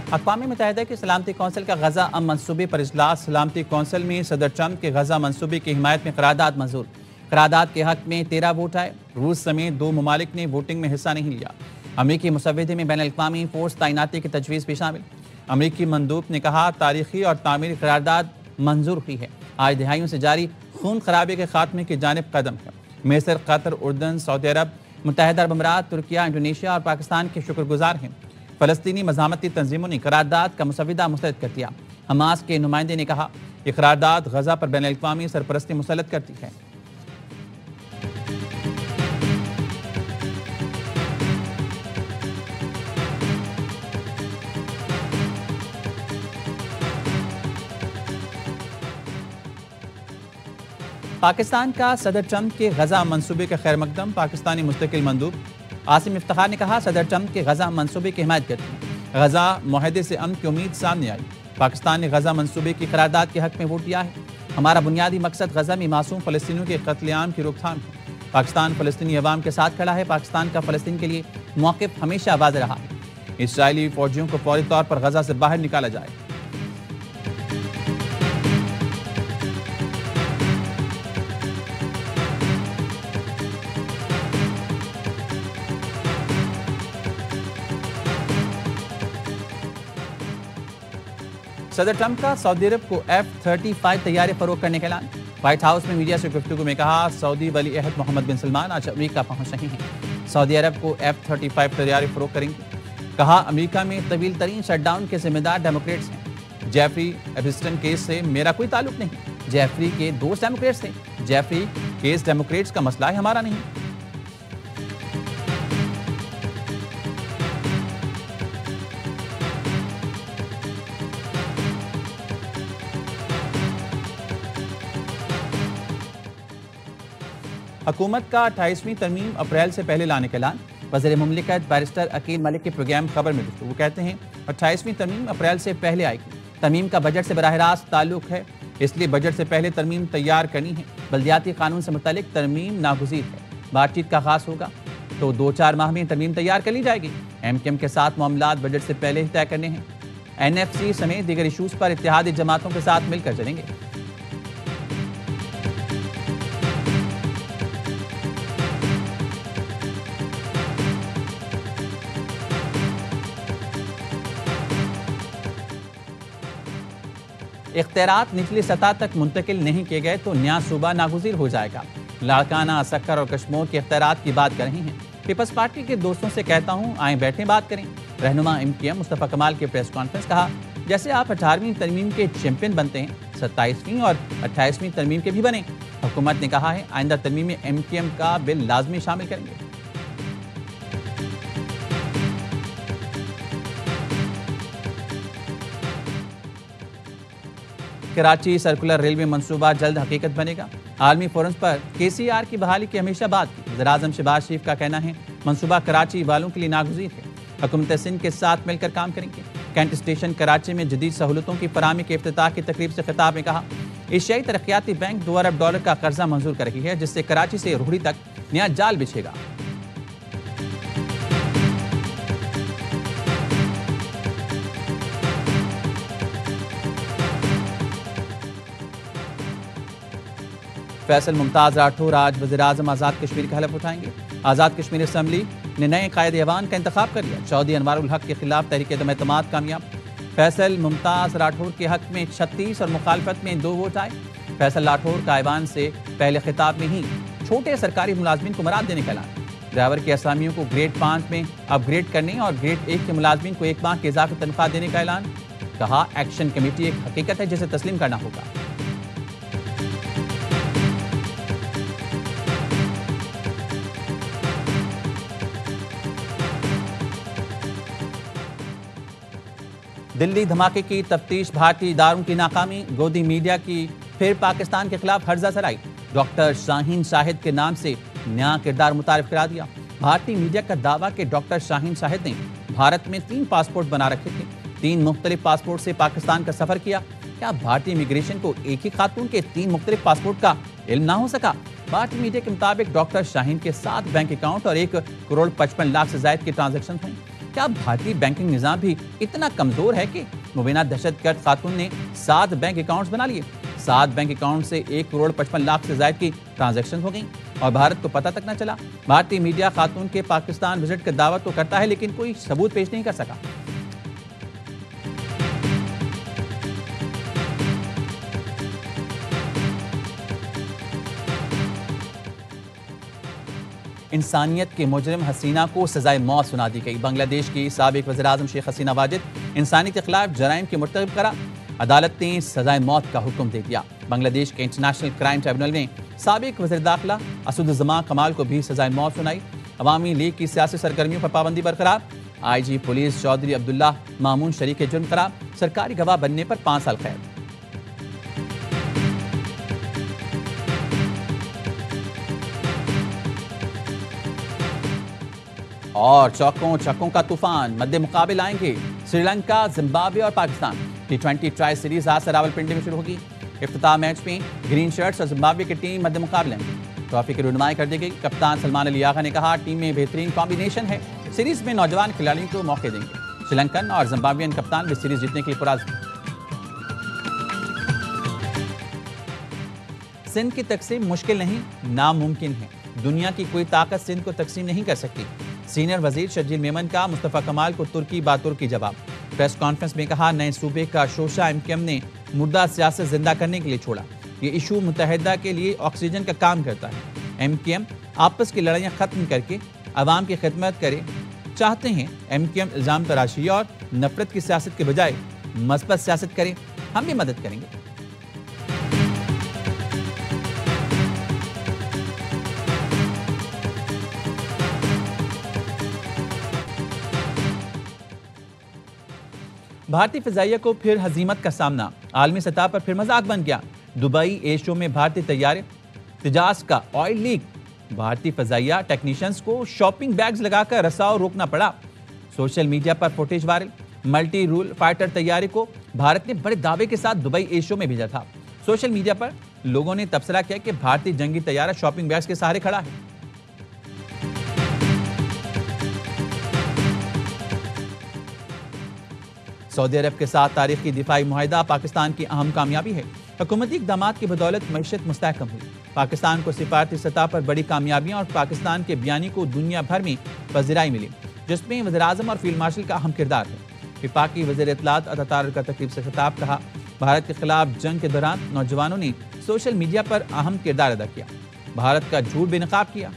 अक़वाम मुत्तहिदा की सलामती कौंसिल का गजा अमन मंसूबे पर इजलास। सलामती कौंसिल में सदर ट्रंप के गजा मंसूबे की हिमायत में करारदाद मंजूर। करारदाद के हक में 13 वोट आए। रूस समेत 2 ममालिक ने वोटिंग में हिस्सा नहीं लिया। अमरीकी मुसव्विदे में बैनुल-अक़वामी फोर्स तैनाती की तजवीज़ भी शामिल। अमरीकी मंदूब ने कहा तारीखी और तामीरी करारदाद मंजूर हुई है। आज दहाइयों से जारी खून खराबे के खात्मे की जानिब कदम है। मिस्र, कतर, उर्दन, सऊदी अरब, मुत्तहिदा अरब अमीरात, तुर्किया, इंडोनेशिया और पाकिस्तान के शुक्रगुजार हैं। फ़लस्तीनी मज़ामती तंजीमों ने करारदाद का मुसविदा मुस्तरद कर दिया। हमास के नुमाइंदे ने कहा कि करारदाद गजा पर बैनुल-अक़वामी सरपरस्ती मुसल्लत करती है। पाकिस्तान का सदर ट्रंप के गजा मंसूबे का खैर मकदम। पाकिस्तानी मुस्तकिल मंदूब आसिम इफ्तिखार ने कहा सदर ट्रंप के गजा मंसूबे की हिमायत करती है। गजा मुआहदे से अमन की उम्मीद सामने आई। पाकिस्तान ने गजा मंसूबे की करारदाद के हक में वोट दिया है। हमारा बुनियादी मकसद गजा में मासूम फ़लस्तीनियों के कत्लेआम की रोकथाम है। पाकिस्तान फ़लस्तीनी अवाम के साथ खड़ा है। पाकिस्तान का फ़लस्तीन के लिए मौक़िफ़ हमेशा वाज़ेह रहा है। इस्राएली फ़ौजियों को फौरी तौर पर गजा से बाहर निकाला जाए। सदर ट्रंप का सऊदी अरब को F-35 तैयारी फरोख्त करने का ऐलान। व्हाइट हाउस में मीडिया से गुफ्तगू में कहा सऊदी वली अहद मोहम्मद बिन सलमान आज अमेरिका पहुंच रहे हैं। सऊदी अरब को F-35 तैयारी फरोख्त करेंगे। कहा अमेरिका में तवील तरीन शटडाउन के जिम्मेदार डेमोक्रेट्स हैं। जेफरी एपिस्टन केस से मेरा कोई ताल्लुक नहीं। जेफरी के दोस्त डेमोक्रेट्स थे। जेफरी केस डेमोक्रेट्स का मसला है, हमारा नहीं। हुकूमत का 28वीं तरमीम अप्रैल से पहले लाने का ऐलान। वज़ीर मुमलिकत बैरिस्टर अकील मलिक के प्रोग्राम खबर में वो कहते हैं 28वीं तरमीम अप्रैल से पहले आएगी। तरमीम का बजट से बराह रास्त ताल्लुक है, इसलिए बजट से पहले तरमीम तैयार करनी है। बल्दियाती कानून से मुतालिक तरमीम नागुज़ीर है। बातचीत का आगाज़ होगा तो 2-4 माह में तरमीम तैयार कर ली जाएगी। MKM के साथ मामलात बजट से पहले ही तय करने हैं। NFC समेत दीगर इशूज़ पर इत्तेहादी जमातों के साथ मिलकर चलेंगे। इख्तियारात निचली सतह तक मुंतकिल नहीं किए गए तो नया सूबा नागुज़ीर हो जाएगा। लाड़काना, सक्कर और कश्मीर के इख्तियारात की बात कर रही हैं। पीपल्स पार्टी के दोस्तों से कहता हूँ आए बैठे बात करें। रहनुमा MKM मुस्तफ़ा कमाल के प्रेस कॉन्फ्रेंस कहा जैसे आप 18वीं तरमीम के चैंपियन बनते हैं 27वीं और 28वीं तरमीम के भी बने। हुकूमत ने कहा है आइंदा तरमीम में MKM का बिल लाजमी शामिल करेंगे। कराची सर्कुलर रेलवे मंसूबा जल्द हकीकत बनेगा। आलमी फोरम्स पर KCR की बहाली की हमेशा बात की। वज़ीर-ए-आज़म शहबाज शरीफ का कहना है मंसूबा कराची वालों के लिए नागुज़ीर है। हुकूमत सिंध के साथ मिलकर काम करेंगे। कैंट स्टेशन कराची में जदीद सहूलतों की फराहमी के इफ्तिताह की तकरीब से खिताब में कहा एशियाई तरक्याती बैंक $2 अरब का कर्जा मंजूर कर रही है, जिससे कराची से रोहड़ी तक नया जाल बिछेगा। फैसल मुमताज़ राठौर आज वज़ीर-ए-आज़म आज़ाद कश्मीर का हलफ उठाएंगे। आज़ाद कश्मीर असम्बली ने नए कायदे ऐवान का इंतखाब कर लिया। चौधरी अनवारुल हक के खिलाफ तहरीक एतमाद कामयाब। फैसल मुमताज़ राठौर के हक में 36 और मुखालफत में 2 वोट आए। फैसल राठौर का ऐवान से पहले खिताब में ही छोटे सरकारी मुलाजमीन को मराद देने का ऐलान। ड्राइवर की असामियों को ग्रेड 5 में अपग्रेड करने और ग्रेड 1 के मुलाजमीन को 1 माह की इजाफी तनख्वाह देने का ऐलान। कहा एक्शन कमेटी एक हकीकत है जिसे तस्लीम करना होगा। दिल्ली धमाके की तफ्तीश, भारतीय इदारों की नाकामी, गोदी मीडिया की फिर पाकिस्तान के खिलाफ हर्जा सराई। डॉक्टर शाहीन शाहिद के नाम से नया किरदार मुतारिफ करा दिया। भारतीय मीडिया का दावा कि डॉक्टर शाहीन शाहिद ने भारत में 3 पासपोर्ट बना रखे थे। 3 मुख्तलिफ पासपोर्ट से पाकिस्तान का सफर किया। क्या भारतीय इमिग्रेशन को एक ही खातून के 3 मुख्तलिफ पासपोर्ट का इल्म ना हो सका? भारतीय मीडिया के मुताबिक डॉक्टर शाहीन के 7 बैंक अकाउंट और 1 करोड़ 55 लाख से ज्यादा के ट्रांजैक्शन हुए। क्या भारतीय बैंकिंग निजाम भी इतना कमजोर है कि मुबीना दहशतगर्द खातून ने 7 बैंक अकाउंट्स बना लिए? 7 बैंक अकाउंट से 1 करोड़ 55 लाख से ज्यादा की ट्रांजैक्शन हो गई और भारत को पता तक न चला। भारतीय मीडिया खातून के पाकिस्तान विजिट का दावा तो करता है लेकिन कोई सबूत पेश नहीं कर सका। इंसानियत के मुजरिम हसीना को सजाए मौत सुना दी गई। बांग्लादेश की साबिक वज़ीर-ए-आज़म शेख हसीना वाजिद इंसानियत के खिलाफ जराइम के मुर्तकब करा। अदालत ने सजाए मौत का हुक्म दे दिया। बांग्लादेश के इंटरनेशनल क्राइम ट्रिब्यूनल ने साबिक वज़ीर दाखिला असदुज़्ज़मा कमाल को भी सजाए मौत सुनाई। अवामी लीग की सियासी सरगर्मियों पर पाबंदी बरकरार। IG पुलिस चौधरी अब्दुल्ला मामून शरीक के जुर्म करार। सरकारी गवाह बनने पर 5 साल कैद। और चौकों छक्कों का तूफान मध्य मुकाबले आएंगे श्रीलंका, जिम्बाब्वे और पाकिस्तान। T20 ट्राई सीरीज आज से रावलपिंडी में शुरू होगी। इफ्तिताह मैच में ग्रीन शर्ट्स और जिम्बाब्वे की टीम मध्य मुकाबले में ट्रॉफी की रुनमाई कर दी गई। कप्तान सलमान अली आगा ने कहा, टीम में बेहतरीन कॉम्बिनेशन है, सीरीज में नौजवान खिलाड़ियों को मौके देंगे। श्रीलंकन और जिम्बाब्वियन कप्तान भी सीरीज जीतने के लिए पुराज़। सिंध की तकसीम मुश्किल नहीं, नामुमकिन है। दुनिया की कोई ताकत सिंध को तकसीम नहीं कर सकती। सीनियर वजीर शर्जील मेमन का मुस्तफा कमाल को तुर्की बातुर्की जवाब। प्रेस कॉन्फ्रेंस में कहा, नए सूबे का शोशा MKM ने मुर्दा सियासत जिंदा करने के लिए छोड़ा। ये इशू मुत्तहिदा के लिए ऑक्सीजन का काम करता है। MKM आपस की लड़ाइयाँ खत्म करके अवाम की खिदमत करे चाहते हैं। MKM इल्जाम तराशी और नफरत की सियासत के बजाय मस्बत सियासत करे। हम भी मदद करेंगे। भारतीय फिजाइया को फिर हजीमत का सामना। आलमी सतह पर फिर मजाक बन गया। दुबई एयर शो में भारतीय तैयारे तिजाज का ऑयल लीक। भारतीय फिजाइया टेक्नीशियंस को शॉपिंग बैग्स लगाकर रसाव रोकना पड़ा। सोशल मीडिया पर footage viral. Multi rule fighter तैयारे को भारत ने बड़े दावे के साथ दुबई एयर शो में भेजा था। सोशल मीडिया पर लोगों ने तबसरा किया कि भारतीय जंगी तैयारा शॉपिंग बैग्स के सहारे खड़ा है। सऊदी अरब के साथ तारीखी दिफाई मुआहिदा पाकिस्तान की अहम कामयाबी है। हुकूमती इक़दाम की बदौलत मईशत मुस्तहकम हुई। पाकिस्तान को सिफारती सतह पर बड़ी कामयाबियां और पाकिस्तान के बयानी को दुनिया भर में पज़िराई मिली, जिसमें वज़ीर-ए-आज़म और फील्ड मार्शल का अहम किरदार है। वफाकी वज़ीर इत्तलात अता का तकरीब से खिताब। कहा, भारत के खिलाफ जंग के दौरान नौजवानों ने सोशल मीडिया पर अहम किरदार अदा किया, भारत का झूठ बेनकाब किया।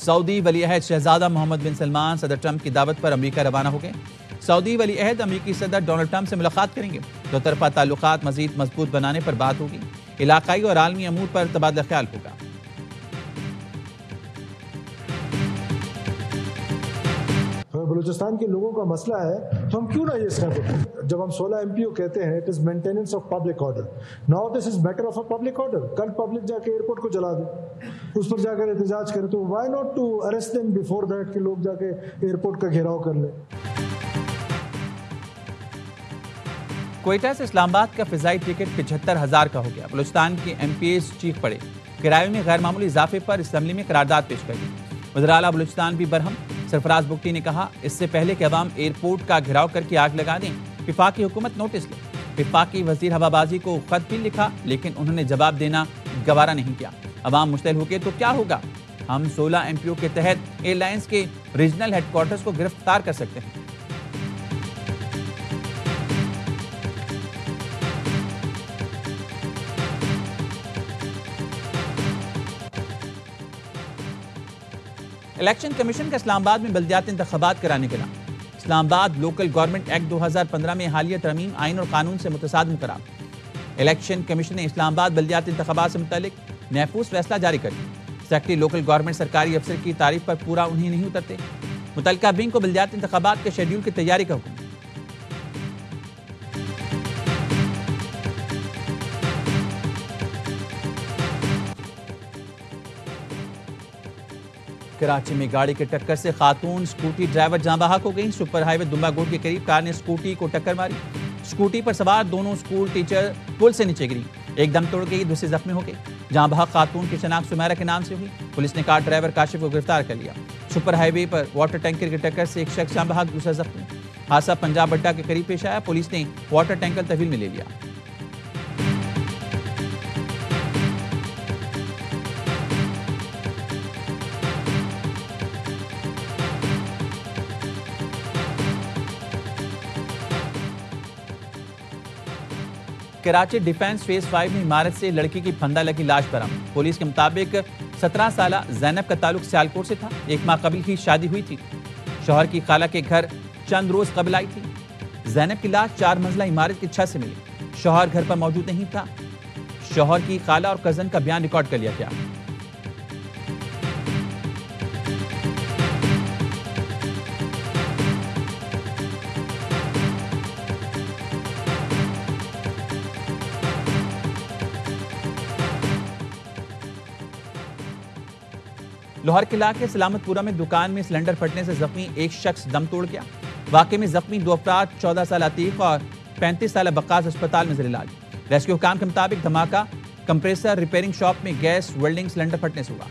सऊदी वली अहद शहजादा मोहम्मद बिन सलमान सदर ट्रंप की दावत पर अमेरिका रवाना हो गए। सऊदी वली अहद अमेरिकी सदर डोनाल्ड ट्रंप से मुलाकात करेंगे। दो तरफा ताल्लुकात मजीद मजबूत बनाने पर बात होगी। इलाकाई और आलमी अमूर पर तबादला ख्याल होगा। बलूचिस्तान के लोगों का मसला है तो हम क्यों ना ये स्टेप उठाएं। जब हम 16 MPO कहते हैं it is maintenance of public order, now this is matter of a public order. कल पब्लिक जाके एयरपोर्ट को जला दे, उस पर जाकर एहतजाज करे, तो why not to arrest them before that कि लोग जाके एयरपोर्ट का घेराव कर ले। क्वेटा से इस्लामाबाद का फिजाई टिकट 75,000 का हो गया। बलूचिस्तान के MPs चीख पड़े। किराए में गैर मामूली इजाफे पर असम्बली में करारदाद पेश कर दी। वज़ीर आला बलूचिस्तान भी बरहम। सरफराज बुगटी ने कहा, इससे पहले कि अवाम एयरपोर्ट का घेराव करके आग लगा दें, वफाकी हुकूमत नोटिस ले। वफाकी वजीर हवाबाजी को खत भी लिखा, लेकिन उन्होंने जवाब देना गवारा नहीं किया। अवाम मुश्तिल हो गए तो क्या होगा? हम 16 MPO के तहत एयरलाइंस के रीजनल हेडक्वार्टर्स को गिरफ्तार कर सकते हैं। इलेक्शन कमीशन का इस्लामाबाद में बल्दियाती इंतखाबात कराने के नाम। इस्लामाबाद लोकल गवर्नमेंट एक्ट 2015 में हालिया तरमीम आइन और कानून से मुतसादिम करार। इलेक्शन कमीशन ने इस्लामाबाद बल्दियाती इंतखाबात से मुतालिक महफूज फैसला जारी कर दिया। सेक्रेटरी लोकल गवर्नमेंट सरकारी अफसर की तारीफ पर पूरा उन्हें नहीं उतरते। मुतल्लिका विंग को बल्दियाती इंतखाबात के शेड्यूल की तैयारी का हुक्म। कराची में गाड़ी की टक्कर से खातून स्कूटी ड्राइवर जाँ बहक हो गई। सुपर हाईवे दुम्बागोट के करीब कार ने स्कूटी को टक्कर मारी। स्कूटी पर सवार दोनों स्कूल टीचर पुल से नीचे गिरी। एक दम तोड़ गई, दूसरी जख्मी हो गई। जहां बहक खातून की शनाख्त सुमेरा के नाम से हुई। पुलिस ने कार ड्राइवर काशिफ को गिरफ्तार कर लिया। सुपर हाईवे पर वाटर टैंकर की टक्कर से एक शख्स जहां बहक, दूसरा जख्मी। हादसा पंजाब अड्डा के करीब पेश आया। पुलिस ने वाटर टैंकर तहवील में ले लिया। कराची डिफेंस फेज 5 में इमारत से लड़की की फंदा लगी लाश बरामद। पुलिस के मुताबिक 17 साल जैनब का ताल्लुक सियालकोट से था। एक माह कबल ही शादी हुई थी। शौहर की खाला के घर चंद रोज कबल आई थी। जैनब की लाश 4 मंजिला इमारत की छत से मिली। शौहर घर पर मौजूद नहीं था। शौहर की खाला और कजन का बयान रिकॉर्ड कर लिया गया। लाहौर किला के सलामतपुरा में दुकान में सिलेंडर फटने से जख्मी एक शख्स दम तोड़ गया। वाकये में जख्मी 2 अफराद 14 साल अतीक और 35 साल बक्कास अस्पताल में इलाज। रेस्क्यू हुकाम के मुताबिक धमाका कंप्रेसर रिपेयरिंग शॉप में गैस वेल्डिंग सिलेंडर फटने से हुआ।